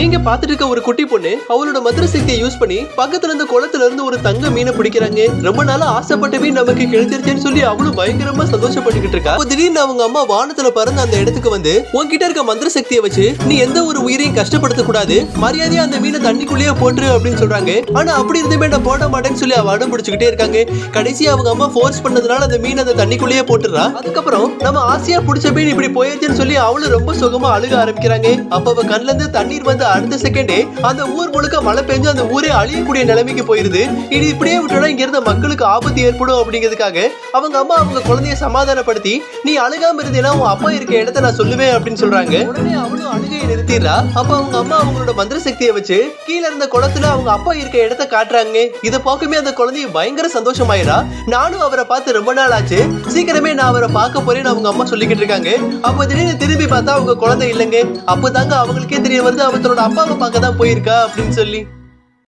நீங்க பாத்துட்டு இருக்க ஒரு குட்டி பொண்ணு அவளோட மந்திர சக்தியை யூஸ் பண்ணி பக்கத்துல இருந்த குளத்துல இருந்து ஒரு தங்க மீனை பிடிக்கிறாங்க. ரொம்ப நாளா ஆசைப்பட்ட மீன் நமக்கு கிடைச்சிருச்சேன்னு சொல்லி அவளும் பயங்கரமா சந்தோஷப்பட்டுக்கிட்டு இருக்கா. திடீர்னு அவங்க அம்மா வானத்துல பறந்து அந்த இடத்துக்கு வந்து உன்கிட்ட இருக்க மந்திர சக்தியை வச்சு நீ எந்த ஒரு உயிரையும் கஷ்டப்படுத்த கூடாது, மரியாதையா அந்த மீனை தண்ணிக்குள்ளேயே போட்டுரு அப்படின்னு சொல்றாங்க. ஆனா அப்படி இருந்துமே நான் போட மாட்டேன்னு சொல்லி அவ அடம் பிடிச்சுக்கிட்டே இருக்காங்க. கடைசி அவங்க அம்மா ஃபோர்ஸ் பண்ணதுனால அந்த மீன் அந்த தண்ணிக்குள்ளேயே போட்டுறா. அதுக்கப்புறம் நம்ம ஆசையா பிடிச்ச மீன் இப்படி போயிருச்சுன்னு சொல்லி அவளும் ரொம்ப சுகமா அழுக ஆரம்பிக்கிறாங்க. அப்ப அவ கண்ணுல இருந்து தண்ணீர் வந்து அடுத்த செகண்டே அந்த ஊர் முழுக்க மழை பெஞ்சு அந்த ஊரே அழியக்கூடிய நிலைமைக்கு போயிருது. இது இப்படியே விட்டோம்னா இங்க இருந்த மக்களுக்கு ஆபத்து ஏற்படும் அப்படிங்கிறதுக்காக அவங்க அம்மா அவங்க குழந்தைய சமாதானப்படுத்தி நீ அழுகாம இருந்தேன்னா உன் அப்பா இருக்க இடத்த நான் சொல்லுவேன் அப்படின்னு சொல்றாங்க. உடனே அவளும் அழுகையை நிறுத்திடுறா. அப்ப அவங்க அம்மா அவங்களோட மந்திர சக்தியை வச்சு கீழே இருந்த குளத்துல அவங்க அப்பா இருக்க இடத்த காட்டுறாங்க. இதை பார்க்குமே அந்த குழந்தைய பயங்கர சந்தோஷமாயிரா. நானும் அவரை பார்த்து ரொம்ப நாள் ஆச்சு, சீக்கிரமே நான் அவரை பார்க்க போறேன்னு அவங்க அம்மா சொல்லிக்கிட்டு இருக்காங்க. அப்ப திடீர்னு திரும்பி பார்த்தா அவங்க குழந்தை இல்லைங்க. அப்பதாங்க அவங்களுக்கே தெரிய வருது அவங்களோட அப்பாவை பார்க்க தான் போயிருக்கா அப்படின்னு சொல்லி.